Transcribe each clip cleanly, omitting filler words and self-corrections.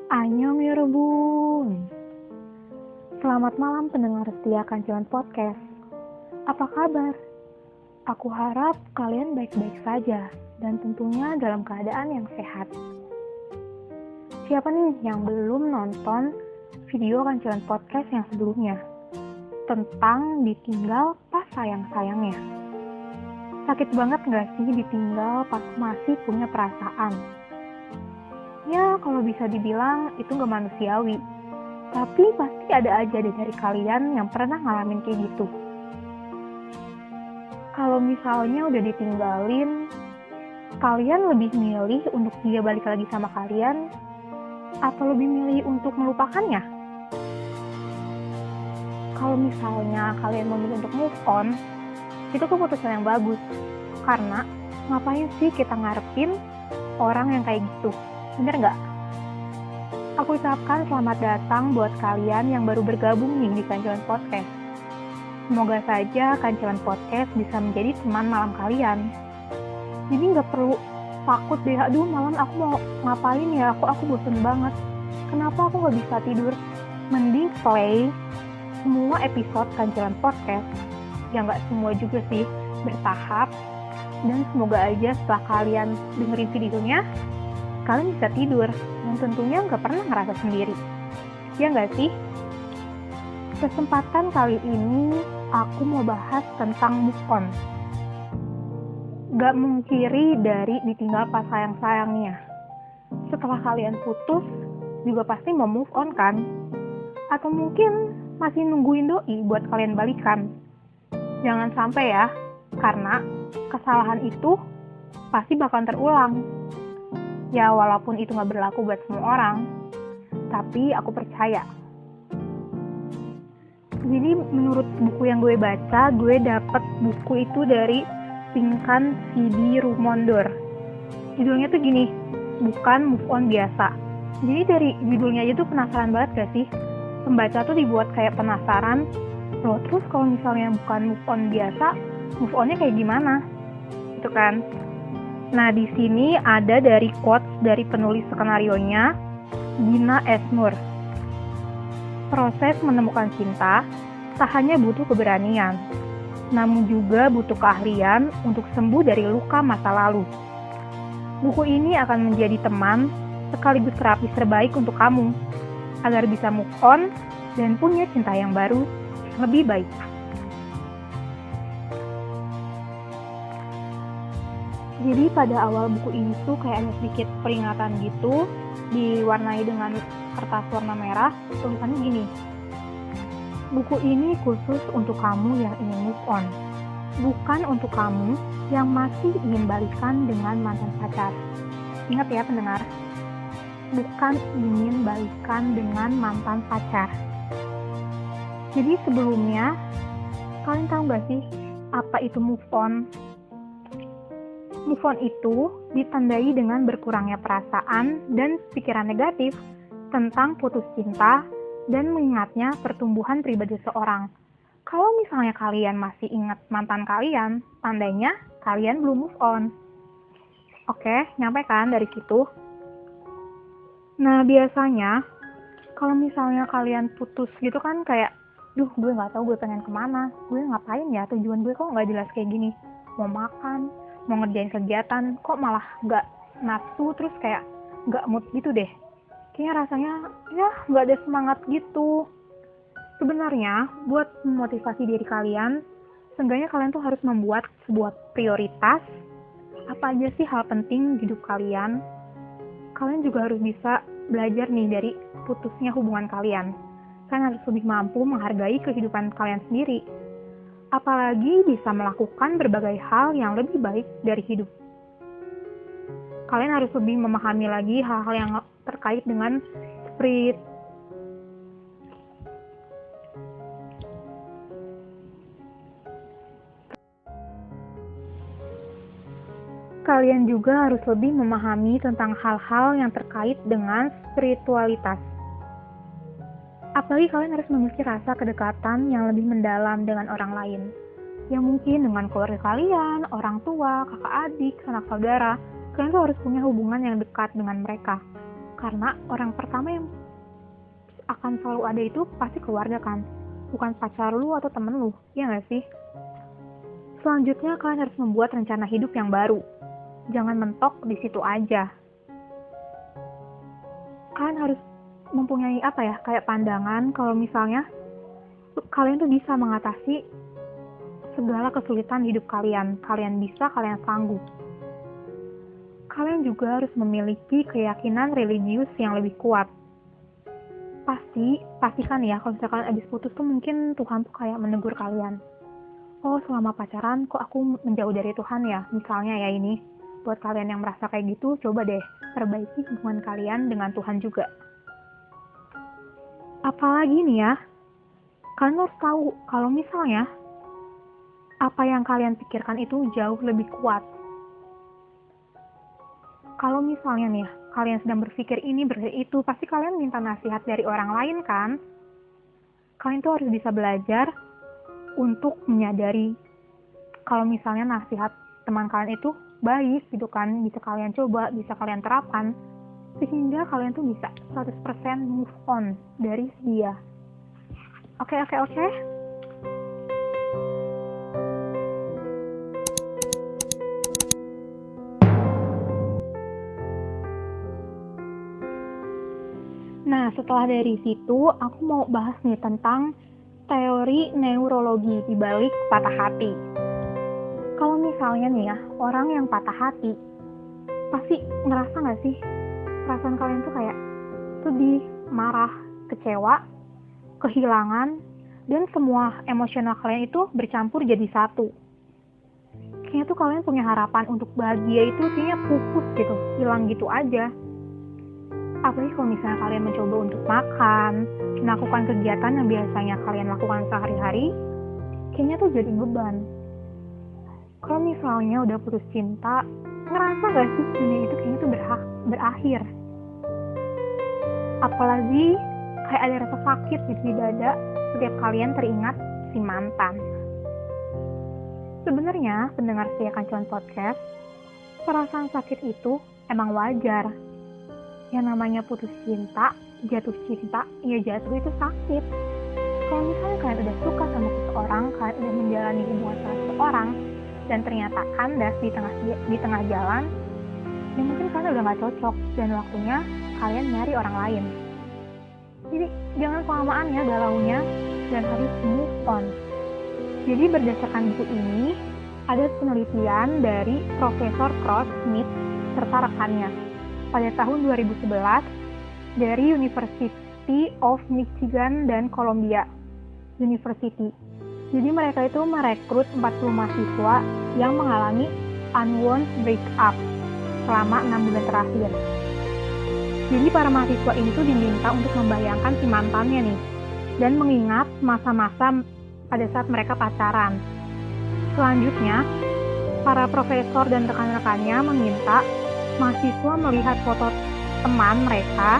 Annyeong Yorobun. Selamat malam pendengar setia Kancilan Podcast. Apa kabar? Aku harap kalian baik-baik saja dan tentunya dalam keadaan yang sehat. Siapa nih yang belum nonton video Kancilan Podcast yang sebelumnya tentang ditinggal pas sayang-sayangnya? Sakit banget gak sih ditinggal pas masih punya perasaan? Ya, kalau bisa dibilang itu gak manusiawi. Tapi pasti ada aja deh dari kalian yang pernah ngalamin kayak gitu. Kalau misalnya udah ditinggalin, kalian lebih milih untuk dia balik lagi sama kalian, atau lebih milih untuk melupakannya? Kalau misalnya kalian memilih untuk move on, itu keputusan yang bagus. Karena ngapain sih kita ngarepin orang yang kayak gitu? Bener nggak? Aku ucapkan selamat datang buat kalian yang baru bergabung nih di Kancilan Podcast. Semoga saja Kancilan Podcast bisa menjadi teman malam kalian. Jadi nggak perlu takut deh, aduh malam aku mau ngapain ya, aku bosen banget. Kenapa aku nggak bisa tidur? Mending play semua episode Kancilan Podcast. Ya nggak semua juga sih, bertahap. Dan semoga aja setelah kalian dengerin videonya, kalian bisa tidur dan tentunya nggak pernah ngerasa sendiri. Ya nggak sih? Kesempatan kali ini aku mau bahas tentang move on. Gak mungkiri dari ditinggal pas sayang-sayangnya. Setelah kalian putus, juga pasti mau move on kan? Atau mungkin masih nungguin doi buat kalian balikan. Jangan sampai ya, karena kesalahan itu pasti bakal terulang. Ya walaupun itu gak berlaku buat semua orang, tapi aku percaya. Jadi menurut buku yang gue baca, gue dapet buku itu dari Pinkan C.D. Rumondor. Judulnya tuh gini, bukan move on biasa. Jadi dari judulnya aja tuh penasaran banget gak sih? Pembaca tuh dibuat kayak penasaran, loh terus kalau misalnya bukan move on biasa, move onnya kayak gimana? Itu kan? Nah, di sini ada dari quotes dari penulis skenarionya, Dina Esnur. Proses menemukan cinta tak hanya butuh keberanian, namun juga butuh keahlian untuk sembuh dari luka masa lalu. Buku ini akan menjadi teman sekaligus terapis terbaik untuk kamu, agar bisa move on dan punya cinta yang baru lebih baik. Jadi pada awal buku ini tuh kayak ada sedikit peringatan gitu, diwarnai dengan kertas warna merah, tulisannya gini. Buku ini khusus untuk kamu yang ingin move on, bukan untuk kamu yang masih ingin balikan dengan mantan pacar. Ingat ya pendengar, bukan ingin balikan dengan mantan pacar. Jadi sebelumnya, kalian tahu gak sih apa itu move on? Move on itu ditandai dengan berkurangnya perasaan dan pikiran negatif tentang putus cinta dan mengingatnya pertumbuhan pribadi seseorang. Kalau misalnya kalian masih ingat mantan kalian, tandanya kalian belum move on. Oke, nyampe kan dari situ? Nah, biasanya kalau misalnya kalian putus gitu kan kayak, duh gue gak tahu gue pengen kemana, gue ngapain ya, tujuan gue kok gak jelas kayak gini. Mau makan, mau ngerjain kegiatan, kok malah nggak nafsu, terus kayak nggak mood gitu deh. Kayaknya rasanya ya nggak ada semangat gitu. Sebenarnya buat memotivasi diri kalian, seenggaknya kalian tuh harus membuat sebuah prioritas. Apa aja sih hal penting di hidup kalian? Kalian juga harus bisa belajar nih dari putusnya hubungan kalian. Kalian harus lebih mampu menghargai kehidupan kalian sendiri. Apalagi bisa melakukan berbagai hal yang lebih baik dari hidup. Kalian harus lebih memahami lagi hal-hal yang terkait dengan spirit. Kalian juga harus lebih memahami tentang hal-hal yang terkait dengan spiritualitas. Apalagi kalian harus memiliki rasa kedekatan yang lebih mendalam dengan orang lain. Yang mungkin dengan keluarga kalian, orang tua, kakak adik, sanak saudara, kalian tuh harus punya hubungan yang dekat dengan mereka. Karena orang pertama yang akan selalu ada itu pasti keluarga kan, bukan pacar lu atau temen lu, ya nggak sih? Selanjutnya kalian harus membuat rencana hidup yang baru. Jangan mentok di situ aja. Kalian harus mempunyai kayak pandangan kalau misalnya kalian tuh bisa mengatasi segala kesulitan hidup kalian. Kalian bisa, kalian sanggup. Kalian juga harus memiliki keyakinan religius yang lebih kuat. Pastikan ya kalau misalkan abis putus tuh mungkin Tuhan tuh kayak menegur kalian. Oh, selama pacaran kok aku menjauh dari Tuhan ya? Misalnya ya ini. Buat kalian yang merasa kayak gitu, coba deh perbaiki hubungan kalian dengan Tuhan juga. Apalagi nih ya, kalian harus tahu kalau misalnya apa yang kalian pikirkan itu jauh lebih kuat. Kalau misalnya nih, kalian sedang berpikir ini, berpikir itu, pasti kalian minta nasihat dari orang lain kan? Kalian tuh harus bisa belajar untuk menyadari kalau misalnya nasihat teman kalian itu baik gitu kan, bisa kalian coba, bisa kalian terapkan, sehingga kalian tuh bisa 100% move on dari dia. Oke. Nah, setelah dari situ, aku mau bahas nih tentang teori neurologi di balik patah hati. Kalau misalnya nih ya, orang yang patah hati, pasti ngerasa nggak sih perasaan kalian tuh kayak sedih, marah, kecewa, kehilangan, dan semua emosional kalian itu bercampur jadi satu. Kayaknya tuh kalian punya harapan untuk bahagia itu kayaknya pupus gitu, hilang gitu aja. Apalagi kalau misalnya kalian mencoba untuk makan, melakukan kegiatan yang biasanya kalian lakukan sehari-hari, kayaknya tuh jadi beban. Kalau misalnya udah putus cinta, ngerasa gak sih dunia itu kayaknya tuh berakhir? Apalagi kayak ada rasa sakit di dada setiap kalian teringat si mantan. Sebenarnya pendengar setia Kancuan Podcast, perasaan sakit itu emang wajar. Yang namanya putus cinta, jatuh cinta, ya jatuh itu sakit. Kalau misalnya kalian udah suka sama seseorang, kalian udah menjalani hubungan sama seseorang, dan ternyata kandas di tengah jalan, ya mungkin kalian udah gak cocok, dan waktunya kalian nyari orang lain. Jadi jangan kelamaan ya galaunya, dan harus move on. Jadi berdasarkan buku ini, ada penelitian dari Profesor Cross Smith serta rekannya pada tahun 2011 dari University of Michigan dan Columbia University. Jadi mereka itu merekrut 40 mahasiswa yang mengalami unwanted breakup selama 6 bulan terakhir. Jadi para mahasiswa ini tuh diminta untuk membayangkan si mantannya nih, dan mengingat masa-masa pada saat mereka pacaran. Selanjutnya, para profesor dan rekan-rekannya meminta mahasiswa melihat foto teman mereka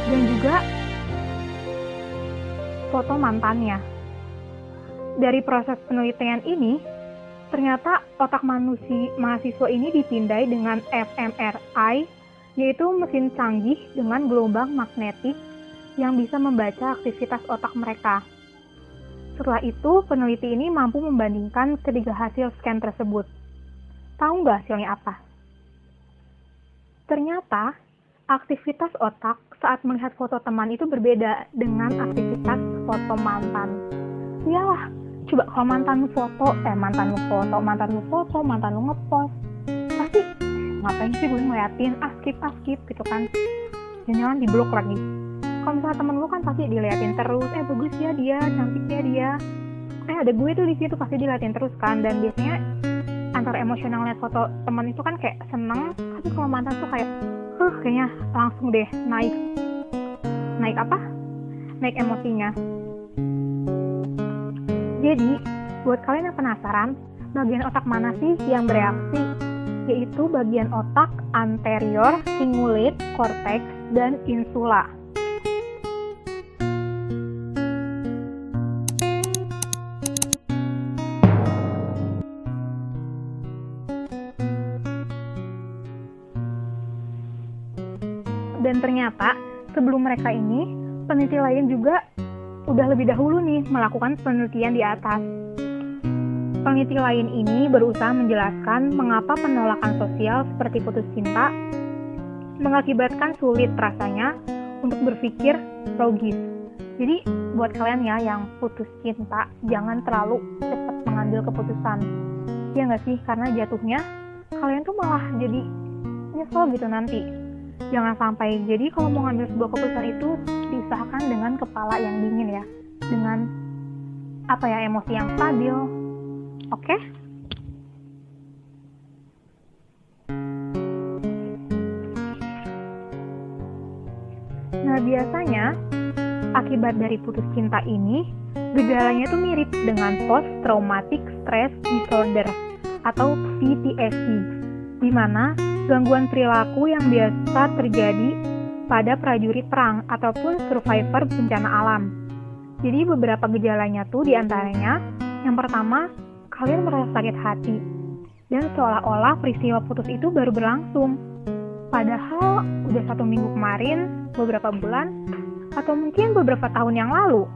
dan juga foto mantannya. Dari proses penelitian ini, ternyata otak mahasiswa ini dipindai dengan fMRI, yaitu mesin canggih dengan gelombang magnetik yang bisa membaca aktivitas otak mereka. Setelah itu, peneliti ini mampu membandingkan ketiga hasil scan tersebut. Tahu nggak hasilnya apa? Ternyata, aktivitas otak saat melihat foto teman itu berbeda dengan aktivitas foto mantan. Iyalah, coba kalau mantan lu ngepost, pasti ngapain sih gue ngeliatin, skip gitu kan. Jangan di blok lagi. Kalau misalnya temen lu kan pasti diliatin terus, bagus ya dia, cantik ya dia. Ada gue tuh di situ pasti diliatin terus kan, dan biasanya antara emosional lihat foto teman itu kan kayak seneng, tapi kalau mantan tuh kayak kayaknya langsung deh naik emosinya. Jadi buat kalian yang penasaran bagian otak mana sih yang bereaksi, yaitu bagian otak anterior cingulate cortex dan insula. Dan ternyata sebelum mereka ini, peneliti lain juga udah lebih dahulu nih melakukan penelitian di atas. Peneliti lain ini berusaha menjelaskan mengapa penolakan sosial seperti putus cinta mengakibatkan sulit rasanya untuk berpikir logis. Jadi buat kalian ya yang putus cinta, jangan terlalu cepat mengambil keputusan. Ya nggak sih? Karena jatuhnya kalian tuh malah jadi nyesel gitu nanti. Jangan sampai, jadi kalau mau ngambil sebuah keputusan itu diusahakan dengan kepala yang dingin ya, dengan emosi yang stabil. Oke? Nah, biasanya akibat dari putus cinta ini gejalanya tuh mirip dengan post traumatic stress disorder atau PTSD, di mana gangguan perilaku yang biasa terjadi pada prajurit perang ataupun survivor bencana alam. Jadi beberapa gejalanya tuh diantaranya, yang pertama, kalian merasa sakit hati, dan seolah-olah peristiwa putus itu baru berlangsung. Padahal udah 1 minggu kemarin, beberapa bulan, atau mungkin beberapa tahun yang lalu.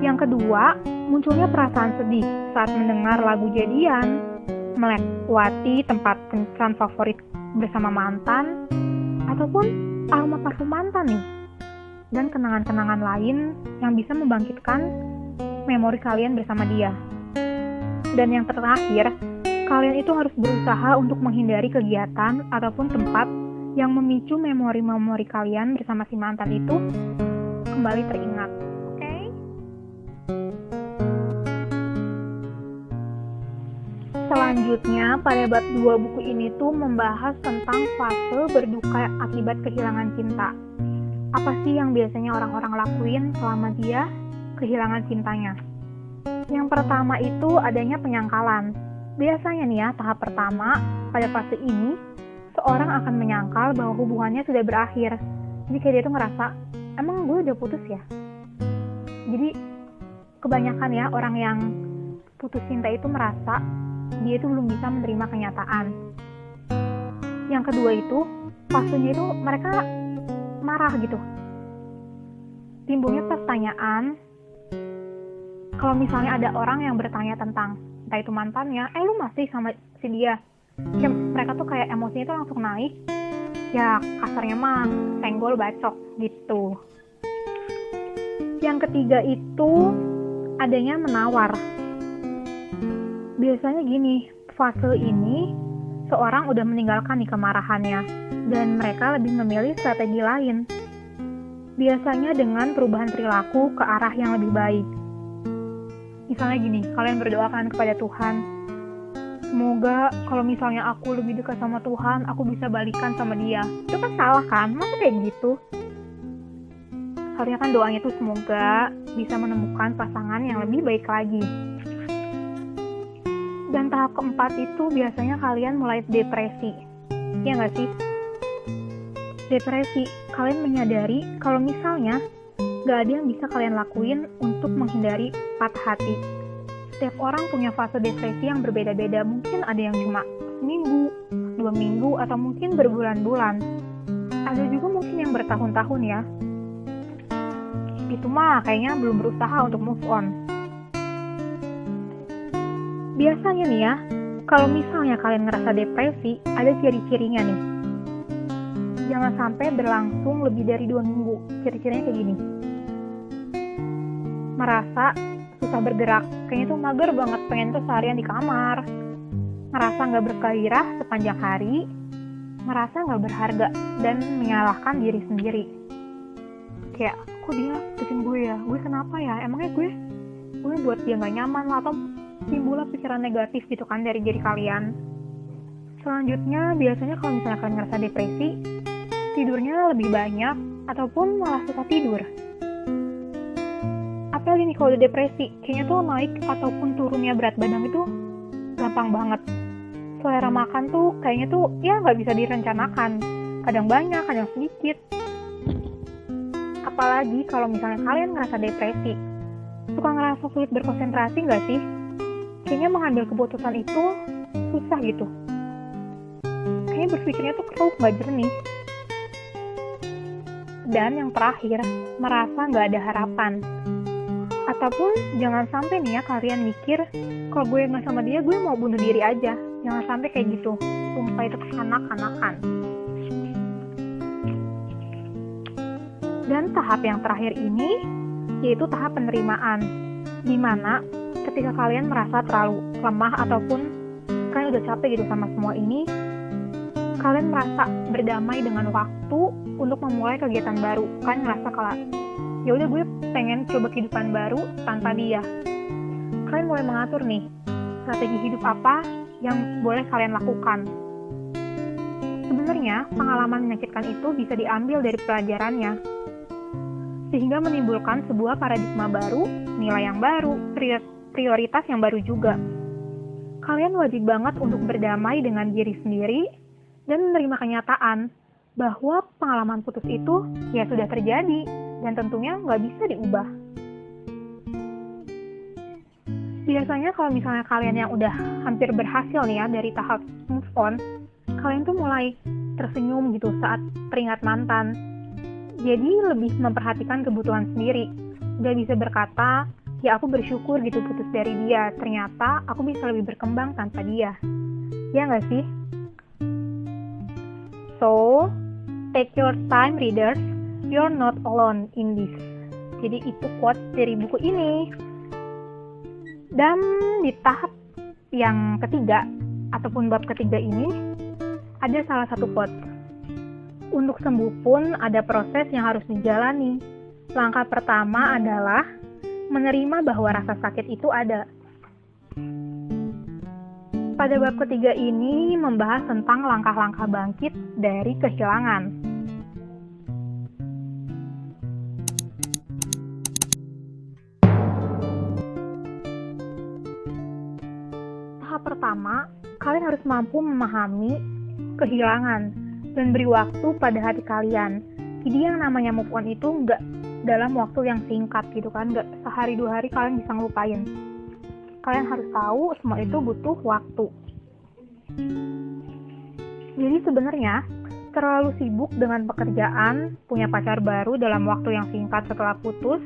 Yang kedua, munculnya perasaan sedih saat mendengar lagu jadian, melewati tempat kencan favorit bersama mantan, ataupun aroma parfum mantan nih, dan kenangan-kenangan lain yang bisa membangkitkan memori kalian bersama dia. Dan yang terakhir, kalian itu harus berusaha untuk menghindari kegiatan ataupun tempat yang memicu memori-memori kalian bersama si mantan itu kembali teringat. Selanjutnya, pada bab 2 buku ini tuh membahas tentang fase berduka akibat kehilangan cinta. Apa sih yang biasanya orang-orang lakuin selama dia kehilangan cintanya? Yang pertama itu adanya penyangkalan. Biasanya nih ya, tahap pertama pada fase ini, seorang akan menyangkal bahwa hubungannya sudah berakhir. Jadi kayak dia tuh ngerasa, emang gue udah putus ya? Jadi kebanyakan ya orang yang putus cinta itu merasa dia itu belum bisa menerima kenyataan. Yang kedua itu, fasenya itu mereka marah gitu. Timbulnya pertanyaan, kalau misalnya ada orang yang bertanya tentang entah itu mantannya, lu masih sama si dia? Ya, mereka tuh kayak emosinya itu langsung naik. Ya kasarnya mah senggol bacok gitu. Yang ketiga itu adanya menawar. Biasanya gini, fase ini seorang udah meninggalkan nih kemarahannya dan mereka lebih memilih strategi lain. Biasanya dengan perubahan perilaku ke arah yang lebih baik. Misalnya gini, kalian berdoakan kepada Tuhan, semoga kalau misalnya aku lebih dekat sama Tuhan, aku bisa balikan sama dia. Itu kan salah kan? Masa kayak gitu? Harusnya kan doanya tuh semoga bisa menemukan pasangan yang lebih baik lagi. Dan tahap keempat itu biasanya kalian mulai depresi. Ya nggak sih? Depresi, kalian menyadari kalau misalnya nggak ada yang bisa kalian lakuin untuk menghindari patah hati. Setiap orang punya fase depresi yang berbeda-beda. Mungkin ada yang cuma seminggu, 2 minggu, atau mungkin berbulan-bulan. Ada juga mungkin yang bertahun-tahun ya. Itu mah kayaknya belum berusaha untuk move on. Biasanya nih ya, Kalau misalnya kalian ngerasa depresi, ada ciri-cirinya nih. Jangan sampai berlangsung lebih dari 2 minggu. Ciri-cirinya kayak gini. Merasa susah bergerak, kayaknya tuh mager banget, pengen tuh seharian di kamar. Ngerasa gak bergairah sepanjang hari, merasa gak berharga, dan menyalahkan diri sendiri. Kayak, kok dia bikin gue ya? Gue kenapa ya? Emangnya gue buat dia gak nyaman lah, atau timbullah pikiran negatif gitu kan dari diri kalian. Selanjutnya, biasanya kalau misalnya kalian ngerasa depresi, tidurnya lebih banyak, ataupun malah susah tidur. Apalagi nih kalau udah depresi, kayaknya tuh naik ataupun turunnya berat badan itu gampang banget. Selera makan tuh kayaknya tuh ya nggak bisa direncanakan, kadang banyak, kadang sedikit. Apalagi kalau misalnya kalian ngerasa depresi, suka ngerasa sulit berkonsentrasi nggak sih? Kayaknya mengambil keputusan itu susah gitu. Kayaknya berpikirnya tuh keruh, nggak jernih. Dan yang terakhir, merasa nggak ada harapan. Ataupun jangan sampai nih ya kalian mikir, kalau gue nggak sama dia, gue mau bunuh diri aja. Jangan sampai kayak gitu. Sumpah itu kekanak-kanakan. Dan tahap yang terakhir ini, yaitu tahap penerimaan. Dimana ketika kalian merasa terlalu lemah ataupun kalian udah capek gitu sama semua ini, kalian merasa berdamai dengan waktu untuk memulai kegiatan baru. Kalian merasa kalau ya udah gue pengen coba kehidupan baru tanpa dia. Kalian mulai mengatur nih strategi hidup apa yang boleh kalian lakukan. Sebenarnya pengalaman menyakitkan itu bisa diambil dari pelajarannya, sehingga menimbulkan sebuah paradigma baru, nilai yang baru, prioritas yang baru juga. Kalian wajib banget untuk berdamai dengan diri sendiri dan menerima kenyataan bahwa pengalaman putus itu ya sudah terjadi dan tentunya nggak bisa diubah. Biasanya kalau misalnya kalian yang udah hampir berhasil nih ya dari tahap move on, kalian tuh mulai tersenyum gitu saat teringat mantan. Jadi lebih memperhatikan kebutuhan sendiri. Udah bisa berkata, ya aku bersyukur gitu putus dari dia. Ternyata aku bisa lebih berkembang tanpa dia. Ya nggak sih? So, take your time readers. You're not alone in this. Jadi itu quote dari buku ini. Dan di tahap yang ketiga ataupun bab ketiga ini ada salah satu quote. Untuk sembuh pun ada proses yang harus dijalani. Langkah pertama adalah menerima bahwa rasa sakit itu ada. Pada bab ketiga ini membahas tentang langkah-langkah bangkit dari kehilangan. Pertama, kalian harus mampu memahami kehilangan dan beri waktu pada hati kalian. Jadi yang namanya move on itu nggak dalam waktu yang singkat gitu kan, nggak sehari 2 hari kalian bisa ngelupain. Kalian harus tahu semua itu butuh waktu. Jadi sebenarnya terlalu sibuk dengan pekerjaan, punya pacar baru dalam waktu yang singkat setelah putus,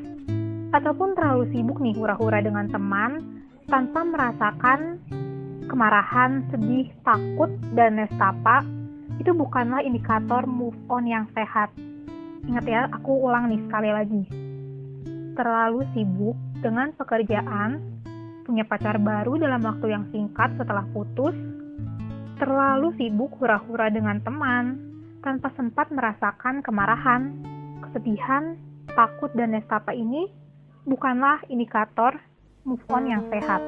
ataupun terlalu sibuk nih hura-hura dengan teman tanpa merasakan kemarahan, sedih, takut, dan nestapa, itu bukanlah indikator move on yang sehat. Ingat ya, aku ulang nih sekali lagi. Terlalu sibuk dengan pekerjaan, punya pacar baru dalam waktu yang singkat setelah putus, terlalu sibuk hura-hura dengan teman, tanpa sempat merasakan kemarahan, kesedihan, takut, dan nestapa ini bukanlah indikator move on yang sehat.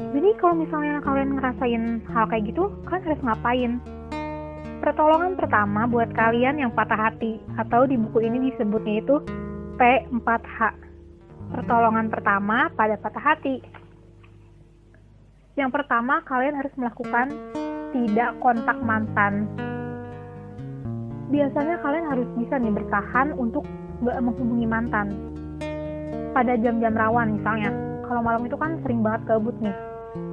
Jadi kalau misalnya kalian ngerasain hal kayak gitu, kalian harus ngapain? Pertolongan pertama buat kalian yang patah hati, atau di buku ini disebutnya itu P4H. Pertolongan pertama pada patah hati. Yang pertama, kalian harus melakukan tidak kontak mantan. Biasanya kalian harus bisa nih bertahan untuk gak menghubungi mantan. Pada jam-jam rawan misalnya, kalau malam itu kan sering banget gabut nih.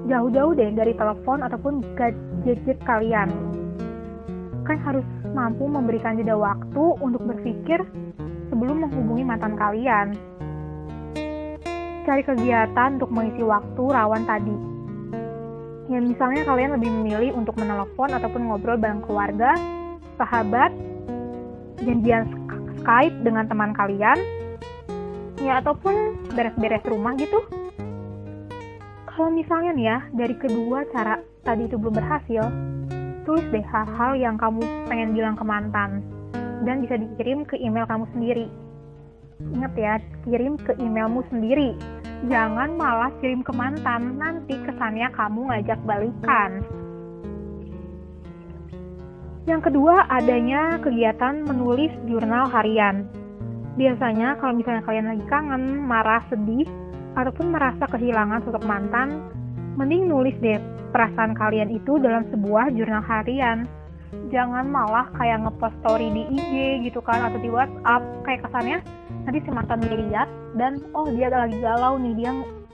Jauh-jauh deh dari telepon ataupun gadget kalian. Kan harus mampu memberikan jeda waktu untuk berpikir sebelum menghubungi mantan kalian. cari kegiatan untuk mengisi waktu rawan tadi. Ya misalnya kalian lebih memilih untuk menelepon ataupun ngobrol bareng keluarga, sahabat, janjian Skype dengan teman kalian, ya ataupun beres-beres rumah gitu. Kalau misalnya nih ya, dari kedua cara tadi itu belum berhasil, tulis deh hal-hal yang kamu pengen bilang ke mantan, dan bisa dikirim ke email kamu sendiri. Ingat ya, kirim ke emailmu sendiri. Jangan malah kirim ke mantan, nanti kesannya kamu ngajak balikan. Yang kedua, adanya kegiatan menulis jurnal harian. Biasanya kalau misalnya kalian lagi kangen, marah, sedih, ataupun merasa kehilangan sosok mantan, mending nulis deh perasaan kalian itu dalam sebuah jurnal harian. Jangan malah kayak ngepost story di IG gitu kan, atau di WhatsApp, kayak kesannya nanti si mantan lihat dan oh dia lagi galau nih, dia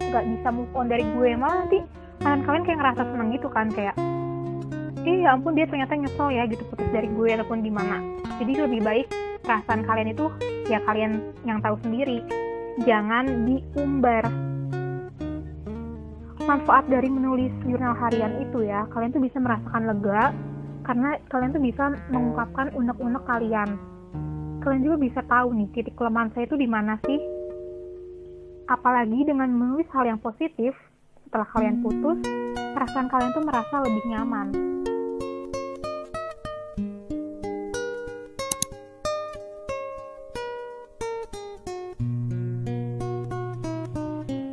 nggak bisa move on dari gue. Malah nanti mantan kalian kayak ngerasa seneng gitu kan, kayak ya ampun dia ternyata nyesel ya gitu putus dari gue ataupun gimana. Jadi lebih baik perasaan kalian itu ya kalian yang tahu sendiri, jangan diumbar. Manfaat dari menulis jurnal harian itu ya, kalian tuh bisa merasakan lega karena kalian tuh bisa mengungkapkan unek-unek kalian. Kalian juga bisa tahu nih titik kelemahan saya itu di mana sih. Apalagi dengan menulis hal yang positif setelah kalian putus, perasaan kalian tuh merasa lebih nyaman.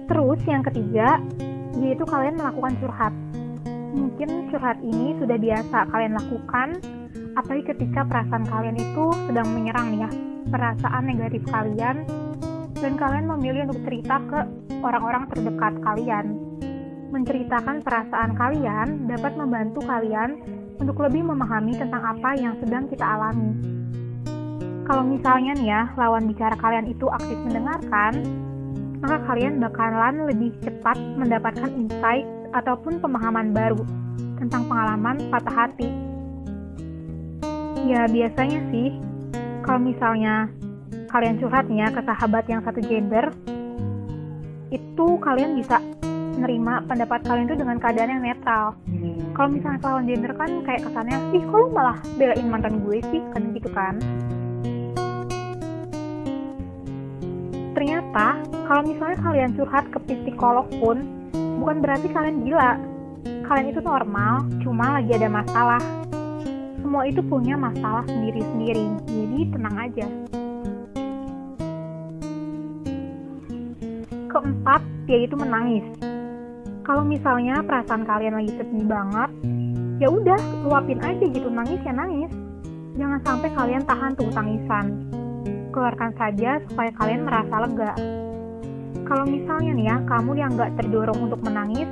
Terus yang ketiga, yaitu kalian melakukan curhat. Mungkin curhat ini sudah biasa kalian lakukan, apalagi ketika perasaan kalian itu sedang menyerang nih ya, perasaan negatif kalian, dan kalian memilih untuk cerita ke orang-orang terdekat kalian. Menceritakan perasaan kalian dapat membantu kalian untuk lebih memahami tentang apa yang sedang kita alami. Kalau misalnya nih ya, lawan bicara kalian itu aktif mendengarkan, maka kalian bakalan lebih cepat mendapatkan insight ataupun pemahaman baru tentang pengalaman patah hati. Ya biasanya sih, kalau misalnya kalian curhatnya ke sahabat yang satu gender, itu kalian bisa menerima pendapat kalian itu dengan keadaan yang netral. Kalau misalnya lawan gender kan kayak kesannya, ih kok lu malah belain mantan gue sih, kan gitu kan. Ternyata kalau misalnya kalian curhat ke psikolog pun bukan berarti kalian gila. Kalian itu normal, cuma lagi ada masalah. Semua itu punya masalah sendiri-sendiri, jadi tenang aja. Keempat, yaitu menangis. Kalau misalnya perasaan kalian lagi sedih banget, ya udah luapin aja gitu, nangis ya nangis. Jangan sampai kalian tahan tuh tangisan. Keluarkan saja supaya kalian merasa lega. Kalau misalnya nih ya, kamu yang nggak terdorong untuk menangis,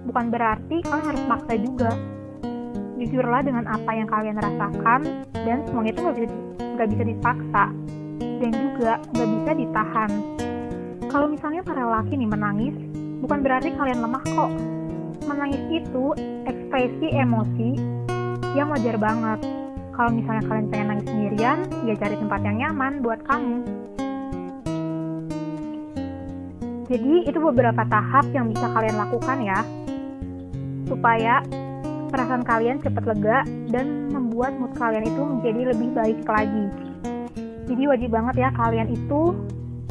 bukan berarti kalian harus maksa juga. Jujurlah dengan apa yang kalian rasakan, dan semuanya itu nggak bisa dipaksa, dan juga nggak bisa ditahan. Kalau misalnya para laki nih menangis, bukan berarti kalian lemah kok. Menangis itu ekspresi emosi yang wajar banget. Kalau misalnya kalian pengen nangis sendirian, ya cari tempat yang nyaman buat kamu. Jadi itu beberapa tahap yang bisa kalian lakukan ya, supaya perasaan kalian cepat lega dan membuat mood kalian itu menjadi lebih baik lagi. Jadi wajib banget ya kalian itu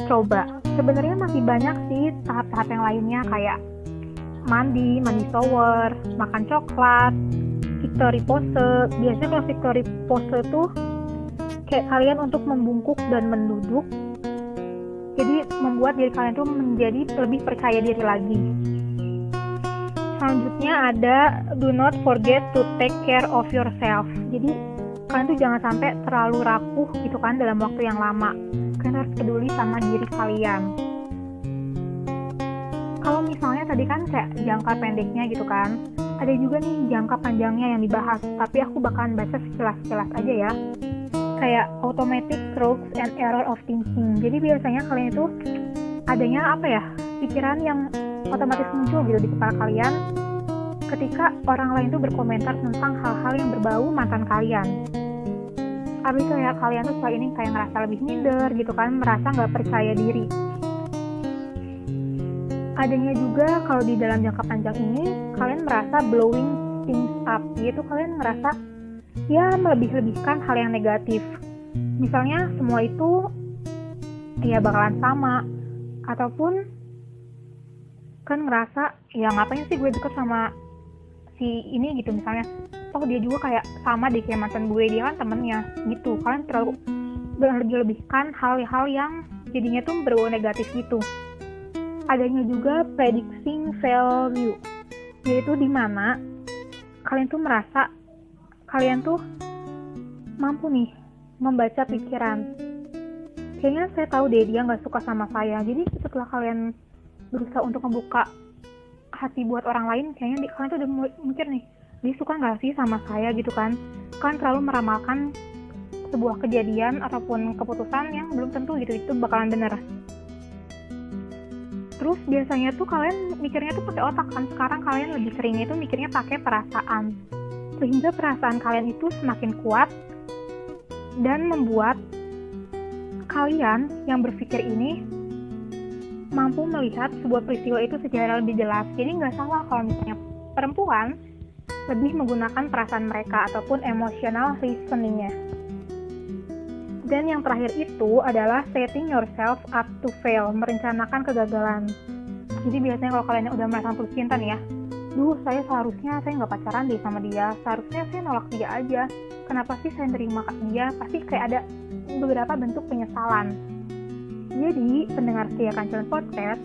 coba. Sebenarnya masih banyak sih tahap-tahap yang lainnya, kayak mandi shower, makan coklat, victory pose. Biasanya kalau victory pose tuh kayak kalian untuk membungkuk dan menduduk, jadi membuat diri kalian tuh menjadi lebih percaya diri lagi. Selanjutnya ada do not forget to take care of yourself. Jadi kalian tuh jangan sampai terlalu rapuh gitu kan dalam waktu yang lama. Kalian harus peduli sama diri kalian. Kalau misalnya tadi kan kayak jangka pendeknya gitu kan, ada juga nih jangka panjangnya yang dibahas, tapi aku bakalan baca sekilas-sekilas aja ya. Kayak automatic strokes and error of thinking. Jadi biasanya kalian itu adanya apa ya, pikiran yang otomatis muncul gitu di kepala kalian ketika orang lain tuh berkomentar tentang hal-hal yang berbau mantan kalian. Abis itu ya kalian tuh setelah ini kayak ngerasa lebih minder gitu kan, merasa nggak percaya diri. Adanya juga kalau di dalam jangka panjang ini kalian merasa blowing things up, yaitu kalian merasa ya melebih-lebihkan hal yang negatif. Misalnya semua itu ya bakalan sama, ataupun kan ngerasa ya ngapain sih gue deket sama si ini gitu, misalnya oh dia juga kayak sama deh kayak mantan gue, dia kan temennya gitu. Kalian terlalu lebih-lebihkan hal-hal yang jadinya tuh berbau negatif gitu. Adanya juga predicting value, yaitu dimana kalian tuh merasa kalian tuh mampu nih membaca pikiran. Kayaknya saya tahu deh dia nggak suka sama saya, jadi setelah kalian berusaha untuk membuka hati buat orang lain, kayaknya kalian tuh udah mikir nih, dia suka nggak sih sama saya gitu kan. Kalian terlalu meramalkan sebuah kejadian ataupun keputusan yang belum tentu gitu, itu bakalan bener. Terus biasanya tuh kalian mikirnya tuh pakai otak kan, sekarang kalian lebih seringnya tuh mikirnya pakai perasaan, sehingga perasaan kalian itu semakin kuat dan membuat kalian yang berpikir ini mampu melihat sebuah peristiwa itu secara lebih jelas. Jadi nggak salah kalau misalnya perempuan lebih menggunakan perasaan mereka ataupun emotional reasoningnya. Dan yang terakhir itu adalah setting yourself up to fail, merencanakan kegagalan. Jadi biasanya kalau kalian udah merasa putus cinta nih ya, saya nggak pacaran deh sama dia, seharusnya saya nolak dia aja, kenapa sih saya nerima dia, pasti kayak ada beberapa bentuk penyesalan. Jadi pendengar setia Kancelan Podcast,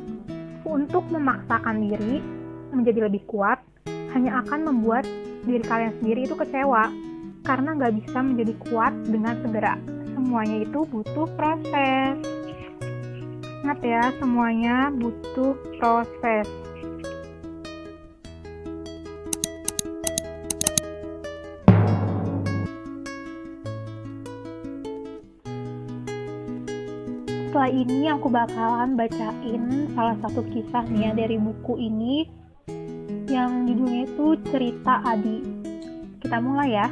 untuk memaksakan diri menjadi lebih kuat hanya akan membuat diri kalian sendiri itu kecewa, karena nggak bisa menjadi kuat dengan segera. Semuanya itu butuh proses. Ingat ya, semuanya butuh proses. Setelah ini aku bakalan bacain salah satu kisah nih ya dari buku ini yang judulnya itu Cerita Adi. Kita mulai ya.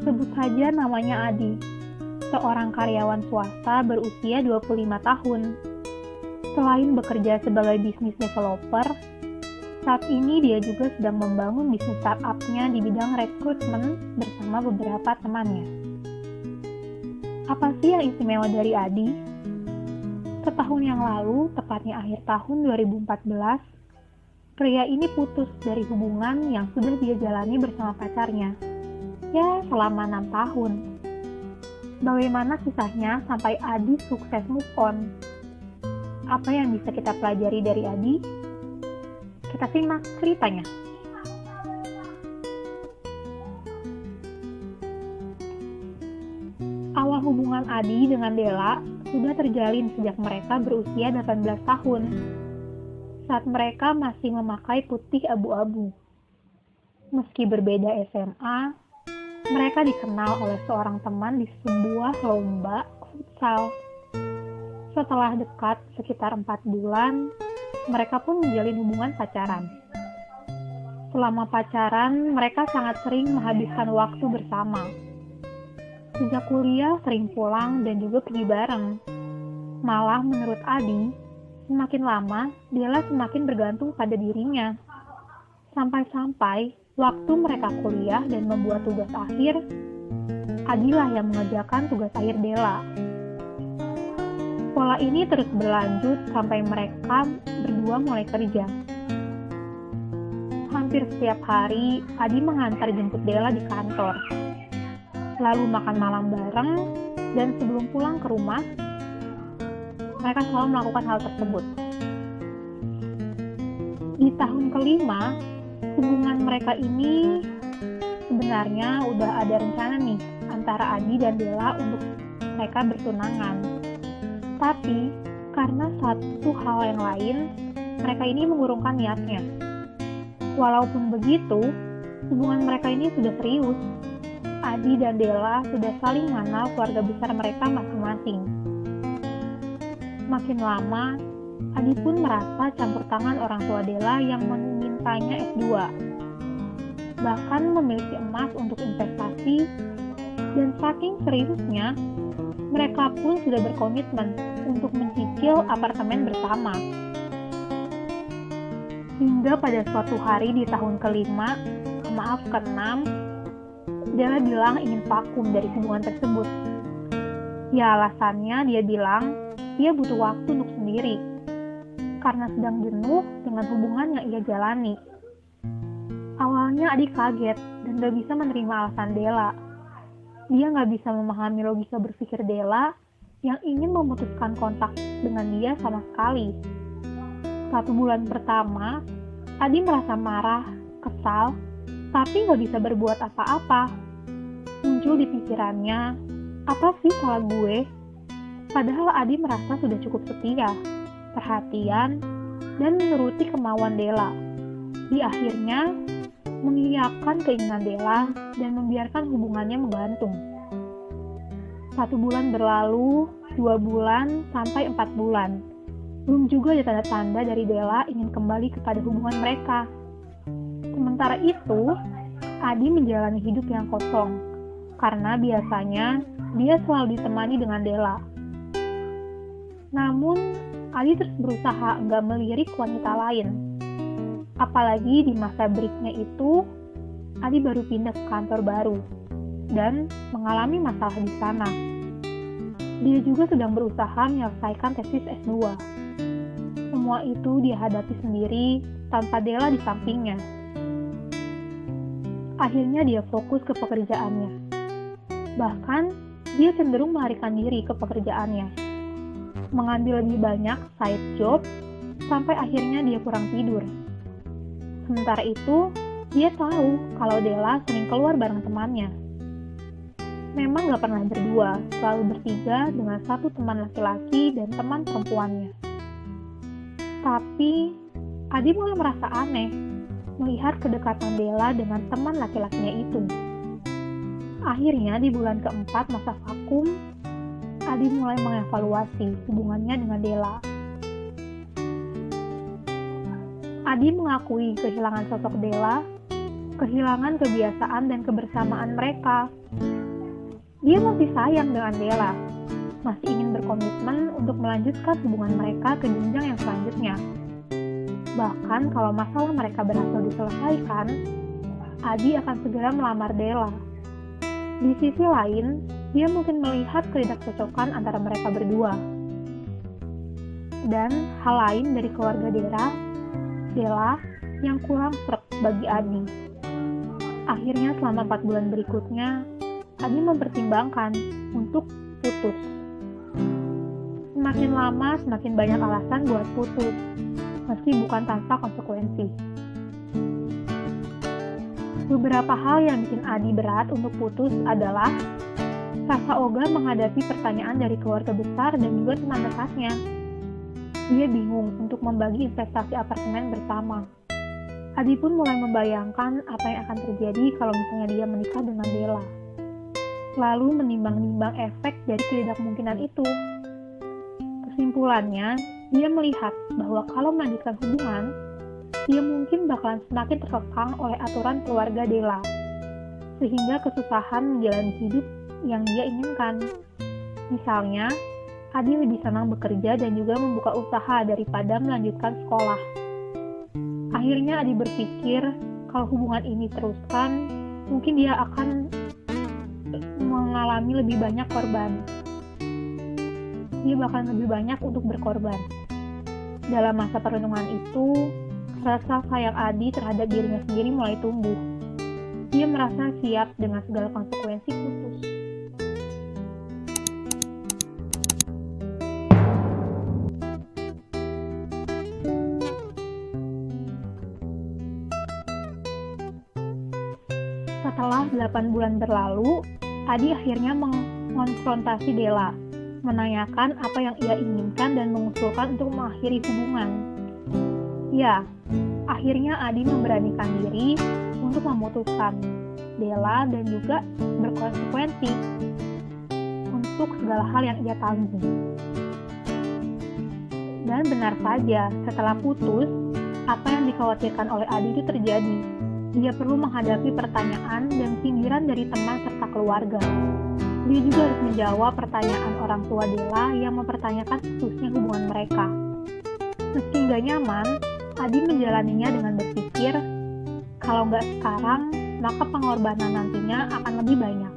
Sebut saja namanya Adi, seorang karyawan swasta berusia 25 tahun. Selain bekerja sebagai bisnis developer, saat ini dia juga sedang membangun bisnis startup-nya di bidang rekrutmen bersama beberapa temannya. Apa sih yang istimewa dari Adi? Setahun yang lalu, tepatnya akhir tahun 2014, pria ini putus dari hubungan yang sudah dia jalani bersama pacarnya. Ya, selama 6 tahun. Bagaimana kisahnya sampai Adi sukses move on? Apa yang bisa kita pelajari dari Adi? Kita simak ceritanya. Awal hubungan Adi dengan Della sudah terjalin sejak mereka berusia 18 tahun. Saat mereka masih memakai putih abu-abu. Meski berbeda SMA, mereka dikenal oleh seorang teman di sebuah lomba futsal. Setelah dekat sekitar 4 bulan, mereka pun menjalin hubungan pacaran. Selama pacaran, mereka sangat sering menghabiskan waktu bersama. Sejak kuliah sering pulang dan juga pergi bareng. Malah menurut Adi, semakin lama Della semakin bergantung pada dirinya. Sampai-sampai waktu mereka kuliah dan membuat tugas akhir, Adilah yang mengerjakan tugas akhir Della. Pola ini terus berlanjut sampai mereka berdua mulai kerja. Hampir setiap hari, Adi mengantar jemput Della di kantor. Lalu makan malam bareng, dan sebelum pulang ke rumah, mereka selalu melakukan hal tersebut. Di tahun kelima, hubungan mereka ini sebenarnya udah ada rencana nih antara Adi dan Della untuk mereka bertunangan. Tapi karena satu hal yang lain, mereka ini mengurungkan niatnya. Walaupun begitu, hubungan mereka ini sudah serius. Adi dan Della sudah saling mengenal keluarga besar mereka masing-masing. Makin lama, Adi pun merasa campur tangan orang tua Della yang memintanya S2. Bahkan memiliki emas untuk investasi, dan saking seriusnya, mereka pun sudah berkomitmen untuk mencicil apartemen bersama. Hingga pada suatu hari di tahun kelima, keenam, Della bilang ingin vakum dari hubungan tersebut. Ya, alasannya dia bilang dia butuh waktu untuk sendiri, karena sedang jenuh dengan hubungan yang ia jalani. Awalnya Adi kaget dan gak bisa menerima alasan Della. Dia gak bisa memahami logika berpikir Della yang ingin memutuskan kontak dengan dia sama sekali. 1 bulan pertama, Adi merasa marah, kesal, tapi gak bisa berbuat apa-apa. Muncul di pikirannya, apa sih salah gue? Padahal Adi merasa sudah cukup setia, perhatian, dan menuruti kemauan Della. Di akhirnya, mengiyakan keinginan Della dan membiarkan hubungannya menggantung. 1 bulan berlalu, 2 bulan, sampai 4 bulan. Belum juga ada tanda-tanda dari Della ingin kembali kepada hubungan mereka. Sementara itu, Adi menjalani hidup yang kosong, karena biasanya dia selalu ditemani dengan Della. Namun, Adi terus berusaha enggak melirik wanita lain. Apalagi di masa break-nya itu, Adi baru pindah ke kantor baru dan mengalami masalah di sana. Dia juga sedang berusaha menyelesaikan tesis S2. Semua itu dia hadapi sendiri tanpa Della di sampingnya. Akhirnya dia fokus ke pekerjaannya. Bahkan, dia cenderung melarikan diri ke pekerjaannya. Mengambil lebih banyak side job, sampai akhirnya dia kurang tidur. Sementara itu, dia tahu kalau Della sering keluar bareng temannya. Memang gak pernah berdua, selalu bertiga dengan 1 teman laki-laki dan teman perempuannya. Tapi, Adi mulai merasa aneh melihat kedekatan Della dengan teman laki-lakinya itu. Akhirnya di bulan keempat masa vakum, Adi mulai mengevaluasi hubungannya dengan Della. Adi mengakui kehilangan sosok Della, kehilangan kebiasaan dan kebersamaan mereka. Dia masih sayang dengan Della, masih ingin berkomitmen untuk melanjutkan hubungan mereka ke jenjang yang selanjutnya. Bahkan kalau masalah mereka berhasil diselesaikan, Adi akan segera melamar Della. Di sisi lain, dia mungkin melihat ketidakcocokan antara mereka berdua. Dan hal lain dari keluarga Della yang kurang sreg bagi Adi. Akhirnya selama 4 bulan berikutnya, Adi mempertimbangkan untuk putus. Semakin lama, semakin banyak alasan buat putus, meski bukan tanpa konsekuensi. Beberapa hal yang bikin Adi berat untuk putus adalah rasa ogah menghadapi pertanyaan dari keluarga besar dan juga teman dekatnya. Dia bingung untuk membagi investasi apartemen bersama. Adi pun mulai membayangkan apa yang akan terjadi kalau misalnya dia menikah dengan Della. Lalu menimbang-nimbang efek dari ketidakmungkinan itu. Kesimpulannya, dia melihat bahwa kalau melanjutkan hubungan, dia mungkin bakalan semakin terkekang oleh aturan keluarga Della, sehingga kesusahan menjalani hidup yang dia inginkan. Misalnya, Adi lebih senang bekerja dan juga membuka usaha daripada melanjutkan sekolah. Akhirnya Adi berpikir kalau hubungan ini teruskan, mungkin dia akan mengalami lebih banyak korban. Dia bahkan lebih banyak untuk berkorban. Dalam masa perenungan itu, rasa sayang Adi terhadap dirinya sendiri mulai tumbuh. Dia merasa siap dengan segala konsekuensi putus. Setelah 8 bulan berlalu, Adi akhirnya mengonfrontasi Della, menanyakan apa yang ia inginkan dan mengusulkan untuk mengakhiri hubungan. Ya, akhirnya Adi memberanikan diri untuk memutuskan Della dan juga berkonsekuensi untuk segala hal yang ia tanggung. Dan benar saja, setelah putus, apa yang dikhawatirkan oleh Adi itu terjadi. Dia perlu menghadapi pertanyaan dan sindiran dari teman serta keluarga. Dia juga harus menjawab pertanyaan orang tua Della yang mempertanyakan khususnya hubungan mereka. Meski nggak nyaman, Adi menjalaninya dengan berpikir, kalau nggak sekarang, maka pengorbanan nantinya akan lebih banyak.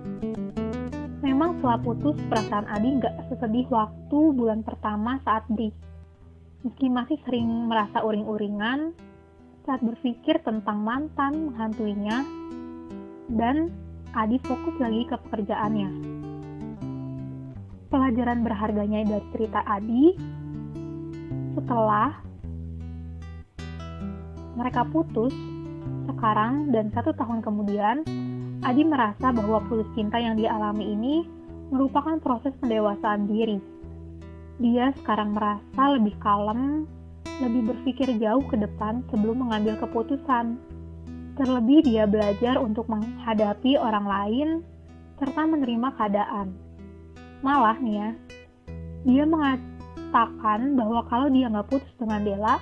Memang setelah putus, perasaan Adi nggak sesedih waktu bulan pertama saat break. Meski masih sering merasa uring-uringan saat berpikir tentang mantan menghantuinya, dan Adi fokus lagi ke pekerjaannya. Pelajaran berharganya dari cerita Adi, setelah mereka putus, sekarang dan 1 tahun kemudian, Adi merasa bahwa putus cinta yang dia alami ini merupakan proses pendewasaan diri. Dia sekarang merasa lebih kalem, lebih berpikir jauh ke depan sebelum mengambil keputusan. Terlebih dia belajar untuk menghadapi orang lain serta menerima keadaan. Malah nih ya, dia mengatakan bahwa kalau dia nggak putus dengan Della,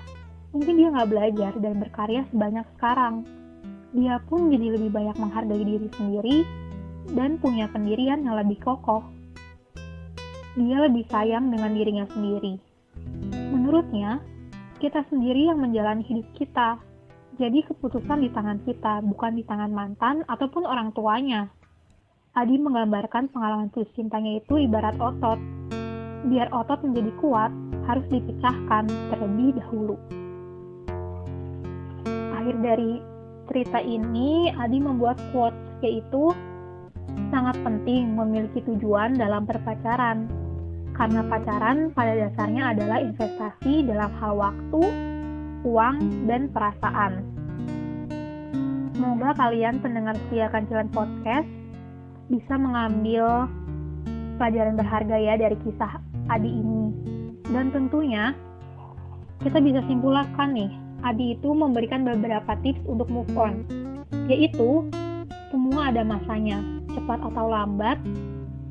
mungkin dia nggak belajar dan berkarya sebanyak sekarang. Dia pun jadi lebih banyak menghargai diri sendiri dan punya pendirian yang lebih kokoh. Dia lebih sayang dengan dirinya sendiri. Menurutnya, kita sendiri yang menjalani hidup kita. Jadi keputusan di tangan kita, bukan di tangan mantan ataupun orang tuanya. Adi menggambarkan pengalaman putus cintanya itu ibarat otot. Biar otot menjadi kuat, harus dipecahkan terlebih dahulu. Akhir dari cerita ini, Adi membuat quotes, yaitu sangat penting memiliki tujuan dalam berpacaran. Karena pacaran pada dasarnya adalah investasi dalam hal waktu, uang, dan perasaan. Semoga kalian pendengar setia Kancilan Podcast bisa mengambil pelajaran berharga ya dari kisah Adi ini. Dan tentunya kita bisa simpulkan nih, Adi itu memberikan beberapa tips untuk move on, yaitu semua ada masanya, cepat atau lambat,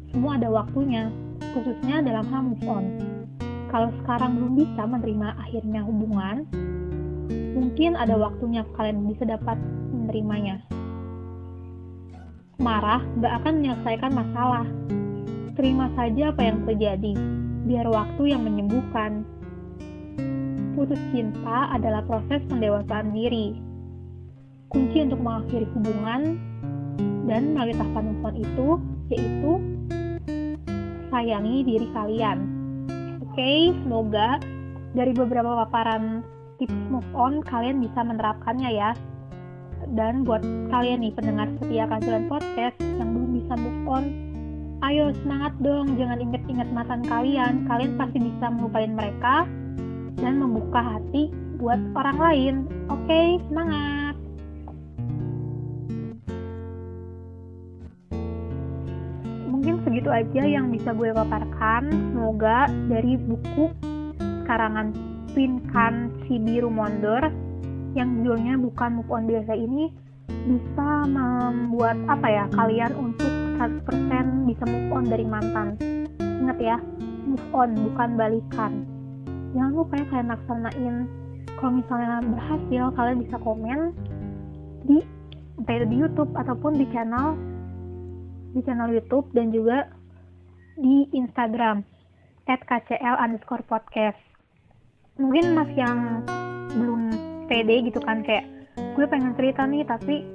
semua ada waktunya, khususnya dalam hal move on. Kalau sekarang belum bisa menerima akhirnya hubungan, mungkin ada waktunya kalian bisa dapat menerimanya. Marah gak akan menyelesaikan masalah. Terima saja apa yang terjadi, biar waktu yang menyembuhkan. Putus cinta adalah proses pendewasaan diri. Kunci untuk mengakhiri hubungan dan melalui tahapan move on itu, yaitu sayangi diri kalian. Oke, semoga dari beberapa paparan tips move on kalian bisa menerapkannya ya. Dan buat kalian nih pendengar setia Kancilan Podcast yang belum bisa move on, ayo semangat dong, jangan inget-inget mantan kalian. Kalian pasti bisa melupain mereka dan membuka hati buat orang lain. Oke, semangat! Mungkin segitu aja yang bisa gue paparkan. Semoga dari buku karangan Pinkan Si Biru Mondor yang judulnya Bukan Move On Biasa ini bisa membuat kalian untuk 100% bisa move on dari mantan. Ingat ya, move on bukan balikan. Jangan lupa ya kalian laksanain. Kalau misalnya berhasil, kalian bisa komen di entah itu di YouTube ataupun di channel YouTube dan juga di Instagram @kcl_podcast. Mungkin masih yang belum pede gitu kan, kayak gue pengen cerita nih tapi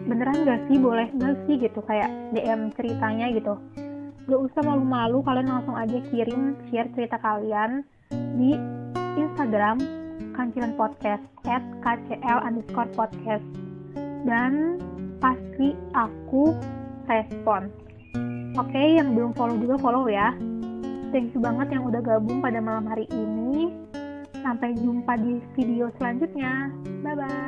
beneran gak sih, boleh gak sih gitu, kayak DM ceritanya gitu. Gak usah malu-malu, kalian langsung aja kirim share cerita kalian di Instagram Kancilan Podcast @kcl_podcast, dan pasti aku respon. Oke, yang belum follow juga follow ya. Thank you banget yang udah gabung pada malam hari ini. Sampai jumpa di video selanjutnya. Bye bye.